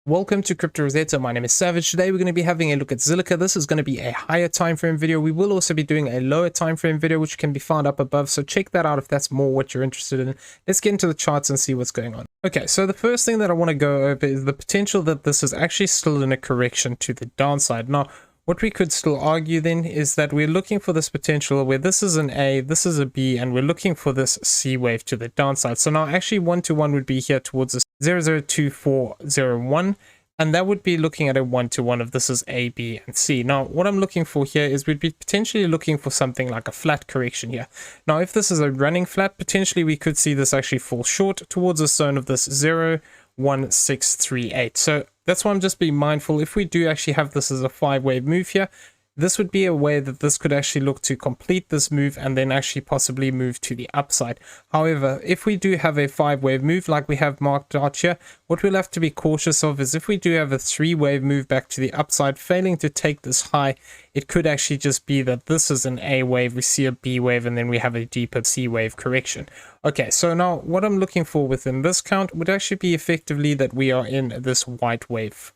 Welcome to Crypto Rosetta. My name is Savage. Today we're going to be having a look at Zilliqa. This is going to be a higher time frame video. We will also be doing a lower time frame video, which can be found up above. So check that out if that's more what you're interested in. Let's get into the charts and see what's going on. Okay, so the first thing that I want to go over is the potential that this is actually still in a correction to the downside. Now, what we could still argue then is that we're looking for this potential where this is an A, this is a B, and we're looking for this C wave to the downside. So now actually 1-to-1 would be here towards this 002401, and that would be looking at a 1-to-1 if this is A, B, and C. Now, what I'm looking for here is we'd be potentially looking for something like a flat correction here. Now, if this is a running flat, potentially we could see this actually fall short towards the zone of this 01638. So that's why I'm just being mindful. If we do actually have this as a 5-wave move here, this would be a way that this could actually look to complete this move and then actually possibly move to the upside. However, if we do have a 5-wave move like we have marked out here, what we'll have to be cautious of is if we do have a 3-wave move back to the upside, failing to take this high, it could actually just be that this is an A wave, we see a B wave, and then we have a deeper C wave correction. Okay, so now what I'm looking for within this count would actually be effectively that we are in this white wave.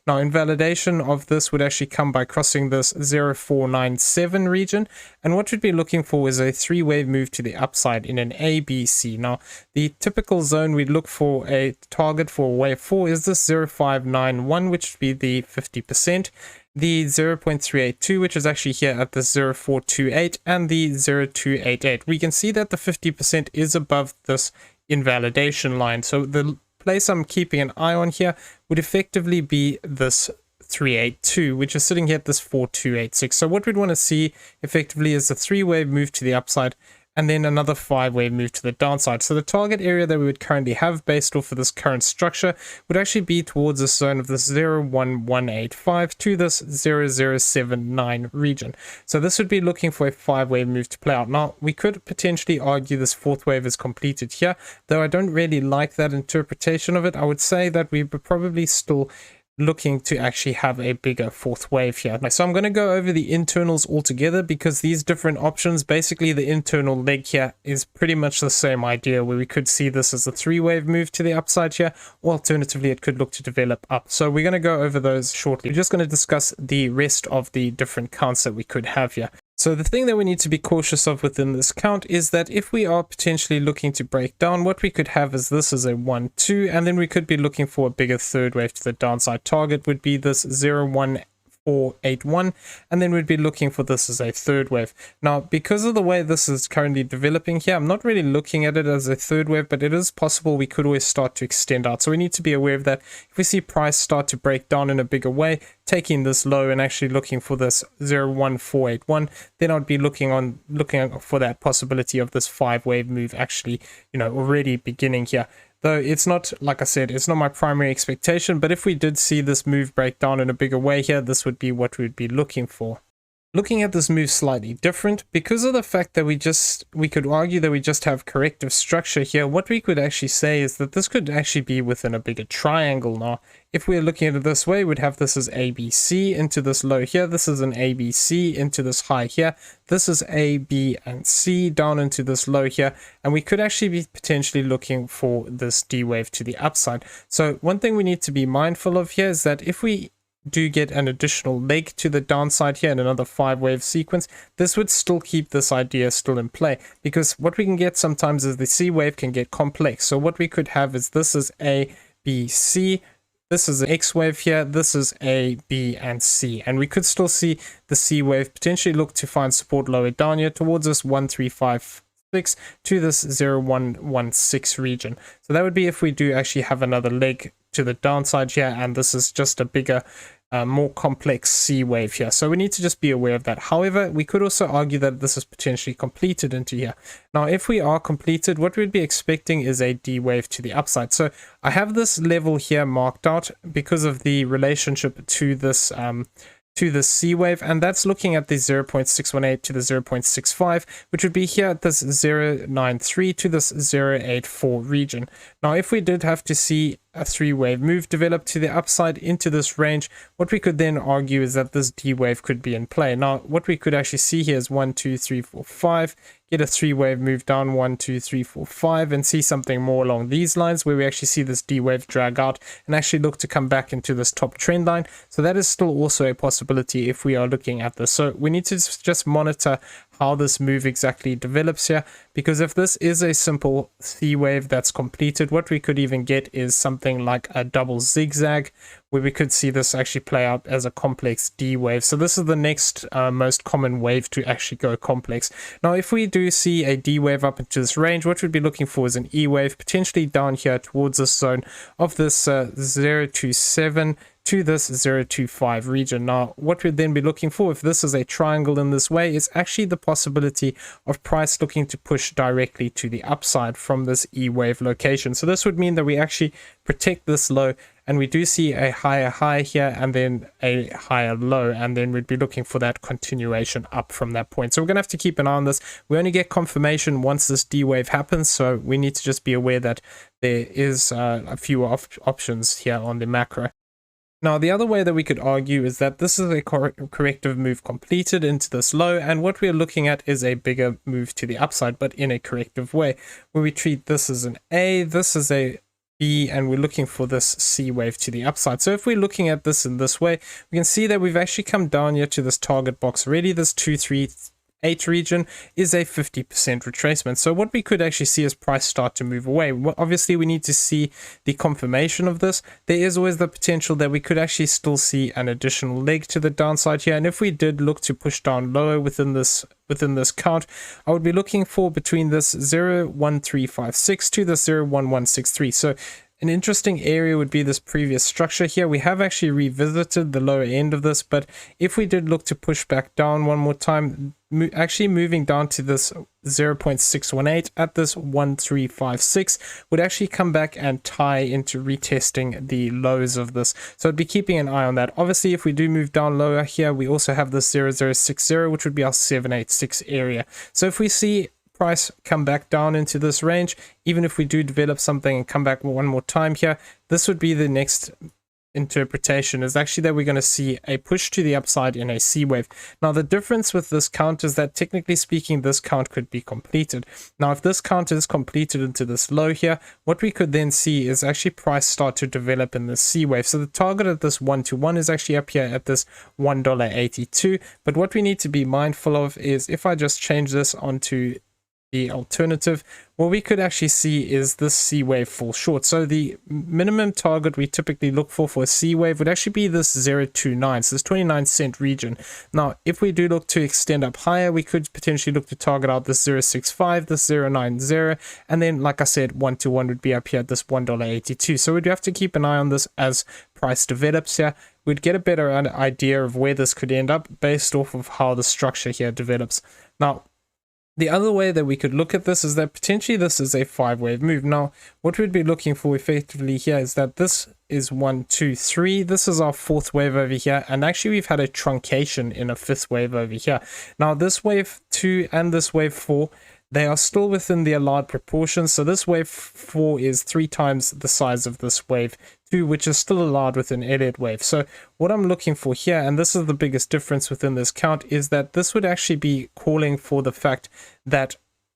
Now, invalidation of this would actually come by crossing this 0497 region, and what we'd be looking for is a 3-wave move to the upside in an ABC. Now, the typical zone we'd look for a target for wave 4 is this 0591, which would be the 50%. The 0.382, which is actually here at the 0428, and the 0288. We can see that the 50% is above this invalidation line. So the place I'm keeping an eye on here would effectively be this 382, which is sitting here at this 4286. So what we'd want to see effectively is a 3-wave move to the upside and then another 5-wave move to the downside. So the target area that we would currently have based off of this current structure would actually be towards the zone of this 01185 to this 0079 region. So this would be looking for a 5-wave move to play out. Now, we could potentially argue this 4th wave is completed here, though I don't really like that interpretation of it. I would say that we would probably still looking to actually have a bigger 4th wave here. So I'm going to go over the internals altogether because these different options, basically the internal leg here is pretty much the same idea where we could see this as a 3-wave move to the upside here, or alternatively it could look to develop up. So we're going to go over those shortly. We're just going to discuss the rest of the different counts that we could have here. So the thing that we need to be cautious of within this count is that if we are potentially looking to break down, what we could have is this is a 1-2, and then we could be looking for a bigger 3rd wave to the downside. Target would be this 01481, and then we'd be looking for this as a 3rd wave. Now, because of the way this is currently developing here, I'm not really looking at it as a 3rd wave, but it is possible we could always start to extend out. So we need to be aware of that. If we see price start to break down in a bigger way, taking this low and actually looking for this 01481, then I'd be looking for that possibility of this 5-wave move actually, already beginning here. Though it's not, like I said, it's not my primary expectation, but if we did see this move break down in a bigger way here, this would be what we'd be looking for. Looking at this move slightly different, because of the fact that we could argue that we just have corrective structure here, what we could actually say is that this could actually be within a bigger triangle. Now, if we're looking at it this way, we'd have this as ABC into this low here, this is an ABC into this high here, this is A, B, and C down into this low here, and we could actually be potentially looking for this D wave to the upside. So one thing we need to be mindful of here is that if we do get an additional leg to the downside here and another 5-wave sequence, this would still keep this idea still in play, because what we can get sometimes is the C wave can get complex. So what we could have is this is A, B, C, this is an X wave here, this is A, B, and C, and we could still see the C wave potentially look to find support lower down here towards this 1356 to this 0116 region. So that would be if we do actually have another leg to the downside here, and this is just a bigger, more complex C wave here. So we need to just be aware of that. However, we could also argue that this is potentially completed into here. Now, if we are completed, what we'd be expecting is a D wave to the upside. So I have this level here marked out because of the relationship to this C wave, and that's looking at the 0.618 to the 0.65, which would be here at this 093 to this 084 region. Now, if we did have to see a 3-wave move develop to the upside into this range, what we could then argue is that this D wave could be in play. Now, what we could actually see here is 1, 2, 3, 4, 5, get a 3-wave move down, 1, 2, 3, 4, 5, and see something more along these lines where we actually see this D wave drag out and actually look to come back into this top trend line. So that is still also a possibility if we are looking at this. So we need to just monitor how this move exactly develops here, because if this is a simple C wave that's completed, what we could even get is something like a double zigzag, where we could see this actually play out as a complex D wave. So this is the next most common wave to actually go complex. Now if we do see a D wave up into this range, what we'd be looking for is an E wave, potentially down here towards this zone of this 027 to this 025 region. Now what we'd then be looking for, if this is a triangle in this way, is actually the possibility of price looking to push directly to the upside from this E wave location. So this would mean that we actually protect this low, and we do see a higher high here and then a higher low, and then we'd be looking for that continuation up from that point. So we're going to have to keep an eye on this. We only get confirmation once this D wave happens, so we need to just be aware that there is a few options here on the macro. Now, the other way that we could argue is that this is a corrective move completed into this low, and what we're looking at is a bigger move to the upside, but in a corrective way, where we treat this as an A, this is a B, and we're looking for this C wave to the upside. So if we're looking at this in this way, we can see that we've actually come down here to this target box already. This 238 region is a 50% retracement. So what we could actually see is price start to move away. Well, obviously we need to see the confirmation of this. There is always the potential that we could actually still see an additional leg to the downside here, and if we did look to push down lower within this count, I would be looking for between this 01356 to the 01163. So an interesting area would be this previous structure here. We have actually revisited the lower end of this, but if we did look to push back down one more time, actually moving down to this 0.618 at this 1356 would actually come back and tie into retesting the lows of this. So I'd be keeping an eye on that. Obviously, if we do move down lower here, we also have this 0060, which would be our 786 area. So if we see price come back down into this range, even if we do develop something and come back one more time here, this would be the next interpretation, is actually that we're going to see a push to the upside in a C wave. Now the difference with this count is that technically speaking, this count could be completed. Now if this count is completed into this low here, what we could then see is actually price start to develop in this C wave. So the target at this 1-to-1 is actually up here at this $1.82, but what we need to be mindful of is if I just change this onto the alternative, what we could actually see is this C wave fall short. So the minimum target we typically look for a C wave would actually be this 0.29, so this 29-cent region. Now if we do look to extend up higher, we could potentially look to target out this 0.65, this 0.90, and then like I said, 1-to-1 would be up here at this $1.82. so we'd have to keep an eye on this as price develops here. We'd get a better idea of where this could end up based off of how the structure here develops. Now the other way that we could look at this is that potentially this is a 5-wave move. Now, what we'd be looking for effectively here is that this is 1, 2, 3. This is our 4th wave over here. And actually, we've had a truncation in a 5th wave over here. Now, this wave 2 and this wave 4, they are still within the allowed proportions. So this wave 4 is 3 times the size of this wave 2, which is still allowed within Elliott-wave. So what I'm looking for here, and this is the biggest difference within this count, is that this would actually be calling for the fact that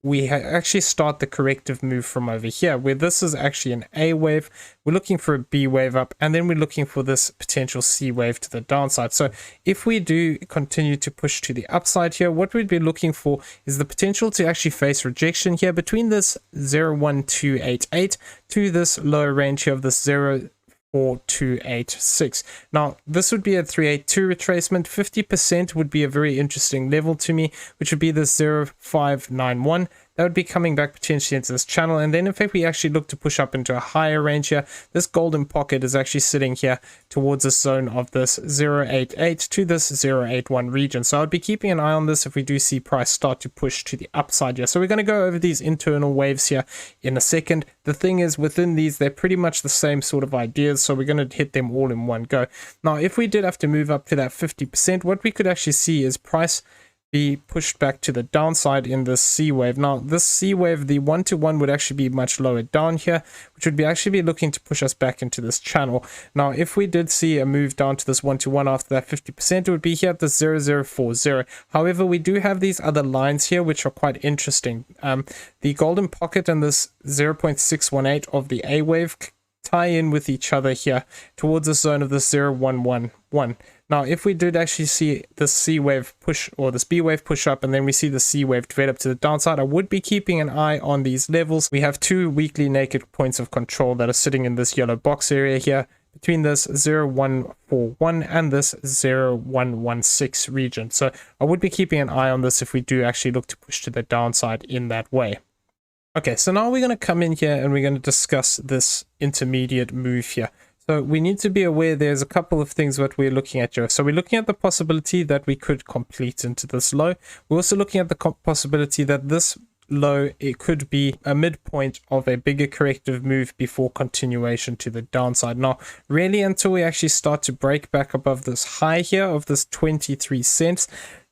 we actually start the corrective move from over here, where this is actually an A wave. We're looking for a B wave up, and then we're looking for this potential C wave to the downside. So if we do continue to push to the upside here, what we'd be looking for is the potential to actually face rejection here between this 0.1288 to this lower range here of this 0.4286. Now this would be a 382 retracement. 50% would be a very interesting level to me, which would be the 0.591. That would be coming back potentially into this channel. And then in fact we actually look to push up into a higher range here. This golden pocket is actually sitting here towards the zone of this 0.88 to this 0.81 region. So I'd be keeping an eye on this if we do see price start to push to the upside here. So we're going to go over these internal waves here in a second. The thing is, within these, they're pretty much the same sort of ideas, so we're going to hit them all in one go. Now if we did have to move up to that 50%, what we could actually see is price be pushed back to the downside in this C wave. Now this C wave, the 1-to-1 would actually be much lower down here, which would be actually be looking to push us back into this channel. Now if we did see a move down to this 1-to-1 after that 50%, it would be here at the 0040. However, we do have these other lines here which are quite interesting. The golden pocket and this 0.618 of the A wave tie in with each other here towards the zone of the 0111. Now if we did actually see this C wave push, or this B wave push up, and then we see the C wave develop to the downside, I would be keeping an eye on these levels. We have two weekly naked points of control that are sitting in this yellow box area here between this 0141 and this 0116 region. So I would be keeping an eye on this if we do actually look to push to the downside in that way. Okay, so now we're going to come in here and we're going to discuss this intermediate move here. So we need to be aware there's a couple of things that we're looking at here. So we're looking at the possibility that we could complete into this low. We're also looking at the possibility that this low, it could be a midpoint of a bigger corrective move before continuation to the downside. Now, really until we actually start to break back above this high here of this 23 cents,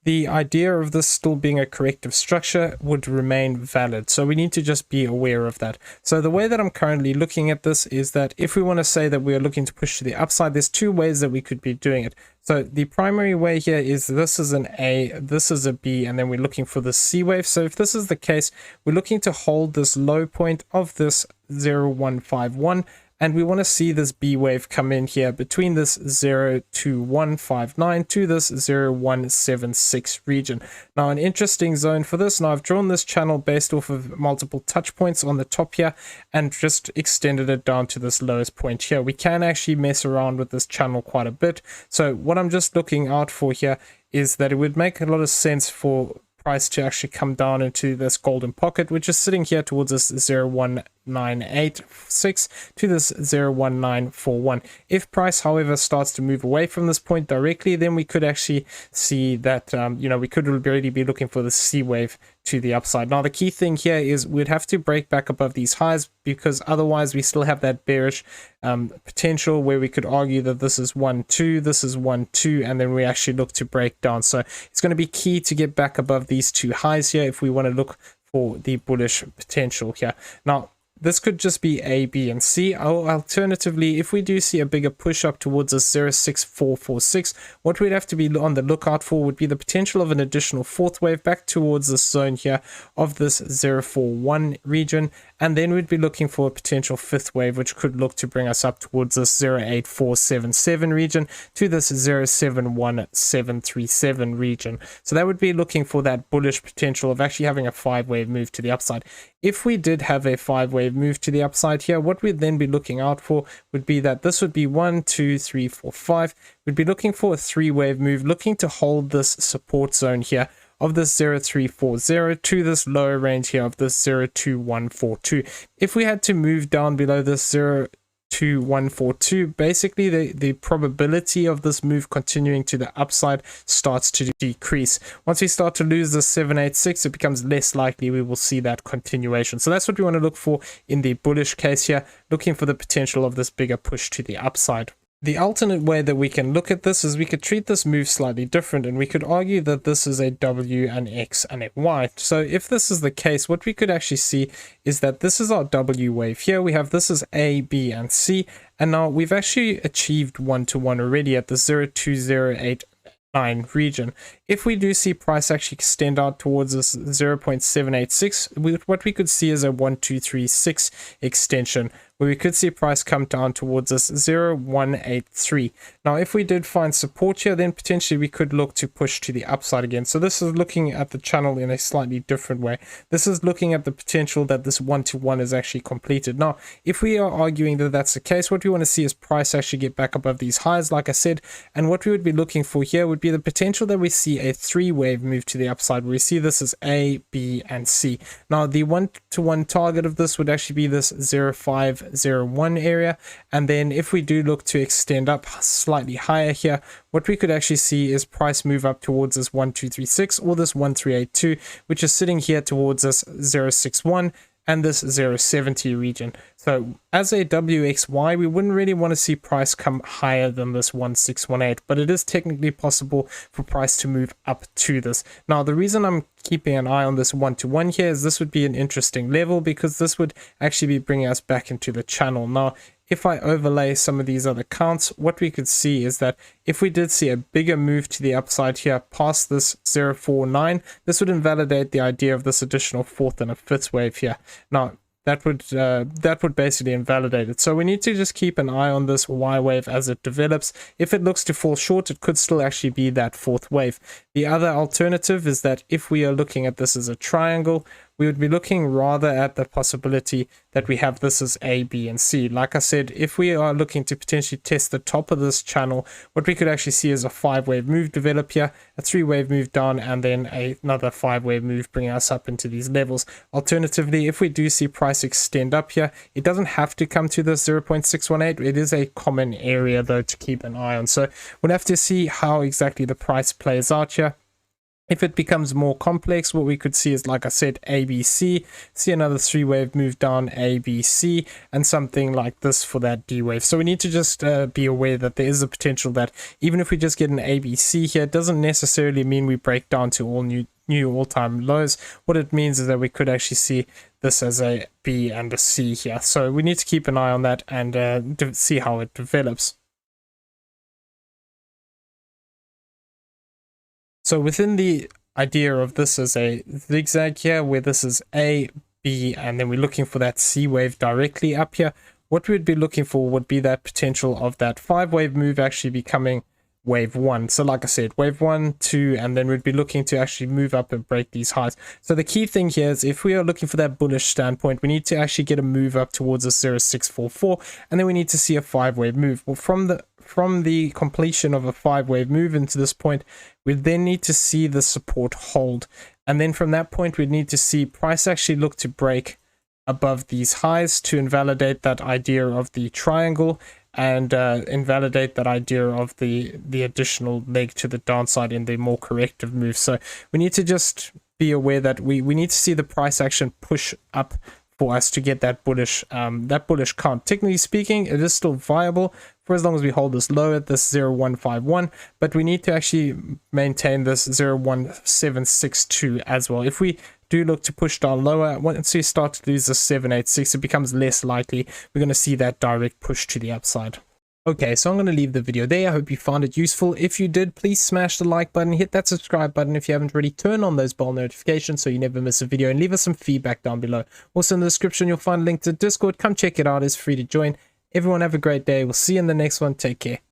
the idea of this still being a corrective structure would remain valid. So we need to just be aware of that. So the way that I'm currently looking at this is that if we want to say that we are looking to push to the upside, there's two ways that we could be doing it. So the primary way here is this is an A, this is a B, and then we're looking for the C wave. So if this is the case, we're looking to hold this low point of this 0151. And we want to see this B wave come in here between this 02159 to this 0176 region. Now, an interesting zone for this. Now, I've drawn this channel based off of multiple touch points on the top here and just extended it down to this lowest point here. We can actually mess around with this channel quite a bit. So what I'm just looking out for here is that it would make a lot of sense for price to actually come down into this golden pocket, which is sitting here towards this 01986 to this 01941. If price, however, starts to move away from this point directly, then we could actually see that we could already be looking for the C wave to the upside. Now the key thing here is we'd have to break back above these highs, because otherwise we still have that bearish potential where we could argue that this is 1-2, this is 1-2, and then we actually look to break down. So it's going to be key to get back above these two highs here if we want to look for the bullish potential here. Now this could just be A, B, and C. Or alternatively, if we do see a bigger push up towards this 06446, what we'd have to be on the lookout for would be the potential of an additional fourth wave back towards this zone here of this 041 region. And then we'd be looking for a potential fifth wave, which could look to bring us up towards this 08477 region to this 071737 region. So that would be looking for that bullish potential of actually having a 5-wave move to the upside. If we did have a 5-wave move to the upside here, what we'd then be looking out for would be that this would be 1, 2, 3, 4, 5. We'd be looking for a 3-wave move, looking to hold this support zone here of this 0340 to this lower range here of this 02142. If we had to move down below this 02142, basically the probability of this move continuing to the upside starts to decrease. Once we start to lose the 786, it becomes less likely we will see that continuation. So that's what we want to look for in the bullish case here, looking for the potential of this bigger push to the upside. The alternate way that we can look at this is we could treat this move slightly different, and we could argue that this is a W, an X, and a Y. So if this is the case, what we could actually see is that this is our W wave here. We have this is A, B, and C, and now we've actually achieved 1-to-1 already at the 02089 region. If we do see price actually extend out towards this 0.786, what we could see is a 1-2-3-6 extension, where we could see price come down towards this 0183. Now if we did find support here, then potentially we could look to push to the upside again. So this is looking at the channel in a slightly different way. This is looking at the potential that this 1-to-1 is actually completed. Now if we are arguing that that's the case, what we want to see is price actually get back above these highs, like I said, and what we would be looking for here would be the potential that we see a 3-wave move to the upside, where we see this as A, B, and C. Now the 1-to-1 target of this would actually be this 0501 area, and then if we do look to extend up slightly higher here, what we could actually see is price move up towards this 1236 or this 1382, which is sitting here towards this 061, and this 0.70 region. So as a WXY, we wouldn't really want to see price come higher than this 1618, but it is technically possible for price to move up to this. Now, the reason I'm keeping an eye on this 1-to-1 here is this would be an interesting level, because this would actually be bringing us back into the channel. Now, if I overlay some of these other counts, what we could see is that if we did see a bigger move to the upside here past this 0.49, this would invalidate the idea of this additional fourth and a fifth wave here. Now, that would basically invalidate it. So we need to just keep an eye on this Y wave as it develops. If it looks to fall short, it could still actually be that fourth wave. The other alternative is that if we are looking at this as a triangle, we would be looking rather at the possibility that we have this as A, B, and C. Like I said, if we are looking to potentially test the top of this channel, what we could actually see is a 5-wave move develop here, a 3-wave move down, and then another 5-wave move bringing us up into these levels. Alternatively, if we do see price extend up here, it doesn't have to come to the 0.618. It is a common area though to keep an eye on. So we'll have to see how exactly the price plays out here. If it becomes more complex, what we could see is, like I said, ABC, see another 3-wave move down, ABC, and something like this for that D wave. So we need to just be aware that there is a potential that even if we just get an ABC here, it doesn't necessarily mean we break down to all new all-time lows. What it means is that we could actually see this as a B and a C here. So we need to keep an eye on that and see how it develops. So within the idea of this as a zigzag here, where this is A, B, and then we're looking for that C wave directly up here, what we'd be looking for would be that potential of that 5-wave move actually becoming wave 1. So like I said, wave 1, 2, and then we'd be looking to actually move up and break these highs. So the key thing here is if we are looking for that bullish standpoint, we need to actually get a move up towards a 0.644, and then we need to see a 5-wave move. Well, from the completion of a 5-wave move into this point, we then need to see the support hold, and then from that point we need to see price actually look to break above these highs to invalidate that idea of the triangle and invalidate that idea of the additional leg to the downside in the more corrective move. So we need to just be aware that we need to see the price action push up for us to get that bullish count. Technically speaking, it is still viable for as long as we hold this low at this 0.151, but we need to actually maintain this 0.1762 as well. If we do look to push down lower, once we start to lose the 786, it becomes less likely we're going to see that direct push to the upside. Okay, so I'm going to leave the video there. I hope you found it useful. If you did, please smash the like button, hit that subscribe button if you haven't already, turn on those bell notifications so you never miss a video, and leave us some feedback down below. Also in the description, you'll find a link to Discord. Come check it out. It's free to join. Everyone have a great day. We'll see you in the next one. Take care.